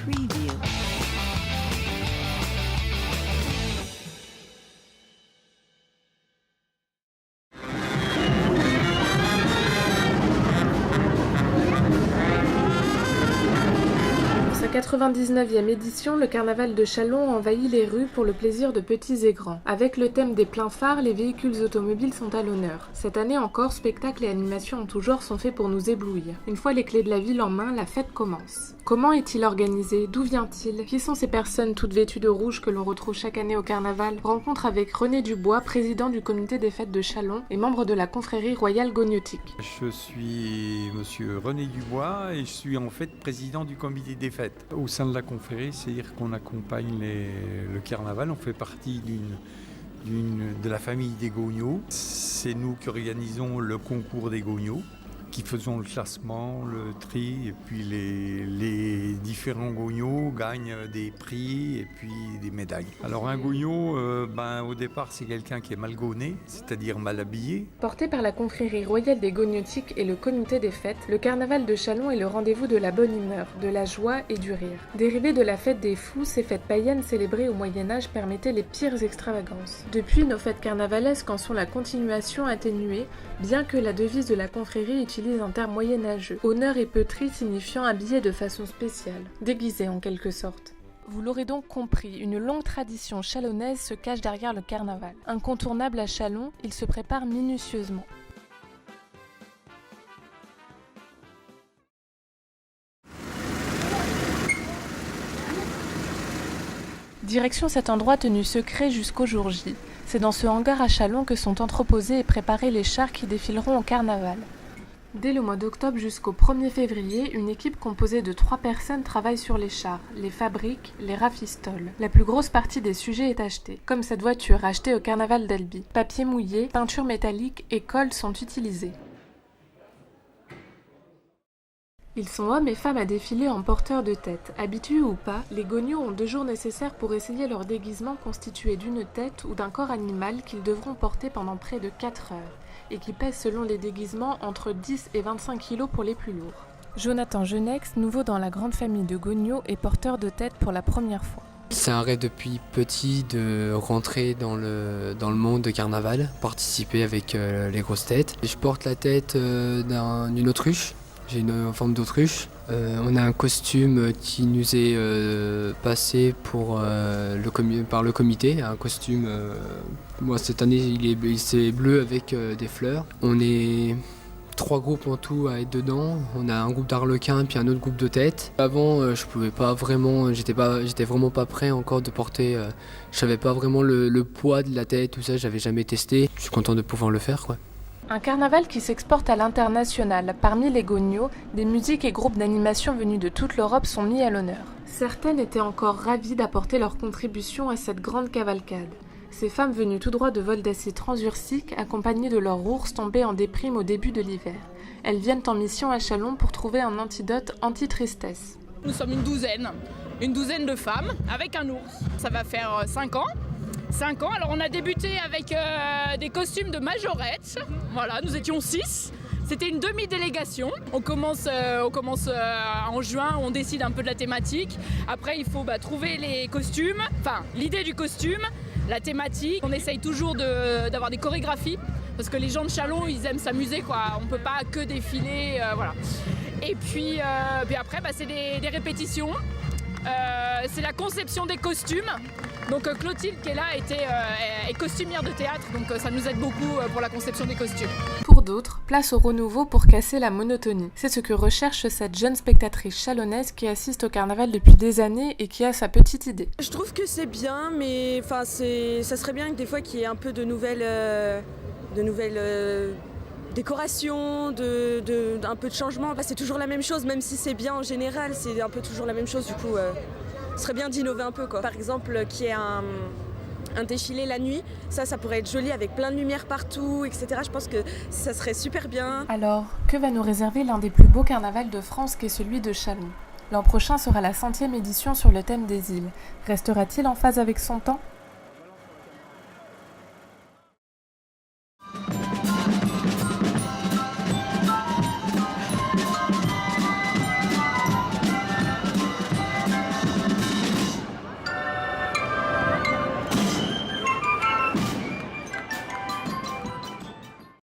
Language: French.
Preview. Pour sa 99e édition, le carnaval de Châlons envahit les rues pour le plaisir de petits et grands. Avec le thème des pleins phares, les véhicules automobiles sont à l'honneur. Cette année encore, spectacles et animations en tout genre sont faits pour nous éblouir. Une fois les clés de la ville en main, la fête commence. Comment est-il organisé? D'où vient-il? Qui sont ces personnes toutes vêtues de rouge que l'on retrouve chaque année au carnaval? Rencontre avec René Dubois, président du comité des fêtes de Châlons et membre de la confrérie royale goniotique. Je suis monsieur René Dubois et je suis en fait président du comité des fêtes. Au sein de la confrérie, c'est-à-dire qu'on accompagne le carnaval, on fait partie de la famille des Gognos. C'est nous qui organisons le concours des Gognos, qui faisons le classement, le tri, et puis les différents Gognos gagnent des prix et puis des médailles. Alors un Gogno, au départ, c'est quelqu'un qui est mal gauné, c'est-à-dire mal habillé. Porté par la confrérie royale des goniotiques et le comité des fêtes, le carnaval de Châlons est le rendez-vous de la bonne humeur, de la joie et du rire. Dérivé de la fête des fous, ces fêtes païennes célébrées au Moyen-Âge permettaient les pires extravagances. Depuis, nos fêtes carnavalesques en sont la continuation atténuée, bien que la devise de la confrérie utilise un terme moyenâgeux, honneur et peuterie signifiant habillé de façon spéciale, déguisé en quelque sorte. Vous l'aurez donc compris, une longue tradition chalonnaise se cache derrière le carnaval. Incontournable à Châlons, il se prépare minutieusement. Direction cet endroit tenu secret jusqu'au jour J. C'est dans ce hangar à Châlons que sont entreposés et préparés les chars qui défileront au carnaval. Dès le mois d'octobre jusqu'au 1er février, une équipe composée de 3 personnes travaille sur les chars, les fabrique, les rafistole. La plus grosse partie des sujets est achetée, comme cette voiture achetée au carnaval d'Albi. Papier mouillé, peinture métallique et colle sont utilisés. Ils sont hommes et femmes à défiler en porteurs de tête. Habitués ou pas, les Gognos ont 2 jours nécessaires pour essayer leur déguisement constitué d'une tête ou d'un corps animal qu'ils devront porter pendant près de 4 heures et qui pèse selon les déguisements entre 10 et 25 kg pour les plus lourds. Jonathan Genex, nouveau dans la grande famille de Gognos, est porteur de tête pour la première fois. C'est un rêve depuis petit de rentrer dans le monde de carnaval, participer avec les grosses têtes. Je porte la tête d'une autruche. J'ai une forme d'autruche. On a un costume qui nous est passé par le comité. Un costume, moi cette année c'est bleu avec des fleurs. On est 3 groupes en tout à être dedans. On a un groupe d'arlequins puis un autre groupe de têtes. Avant je pouvais pas vraiment, j'étais vraiment pas prêt encore de porter. Je savais pas vraiment le poids de la tête, tout ça, j'avais jamais testé. Je suis content de pouvoir le faire, quoi. Un carnaval qui s'exporte à l'international. Parmi les Gognos, des musiques et groupes d'animation venus de toute l'Europe sont mis à l'honneur. Certaines étaient encore ravies d'apporter leur contribution à cette grande cavalcade. Ces femmes venues tout droit de vols d'acier transursiques, accompagnées de leurs ours tombés en déprime au début de l'hiver. Elles viennent en mission à Châlons pour trouver un antidote anti-tristesse. Nous sommes une douzaine de femmes avec un ours. Ça va faire 5 ans. 5 ans, alors on a débuté avec des costumes de majorettes, voilà, nous étions 6, c'était une demi-délégation, on commence en juin, on décide un peu de la thématique, après il faut trouver les costumes, enfin l'idée du costume, la thématique, on essaye toujours d'avoir des chorégraphies, parce que les gens de Châlons ils aiment s'amuser quoi, on peut pas que défiler, voilà. Et puis après c'est des répétitions, c'est la conception des costumes. Donc Clotilde qui est là est costumière de théâtre, donc ça nous aide beaucoup pour la conception des costumes. Pour d'autres, place au renouveau pour casser la monotonie. C'est ce que recherche cette jeune spectatrice chalonnaise qui assiste au carnaval depuis des années et qui a sa petite idée. Je trouve que c'est bien, mais ça serait bien que des fois qu'il y ait un peu de nouvelles décorations, un peu de changement. C'est toujours la même chose, même si c'est bien en général, c'est un peu toujours la même chose du coup. Ce serait bien d'innover un peu quoi. Par exemple, qu'il y ait un défilé la nuit, ça pourrait être joli avec plein de lumière partout, etc. Je pense que ça serait super bien. Alors, que va nous réserver l'un des plus beaux carnavals de France qu'est celui de Châlons? L'an prochain sera la 100e édition sur le thème des îles. Restera-t-il en phase avec son temps?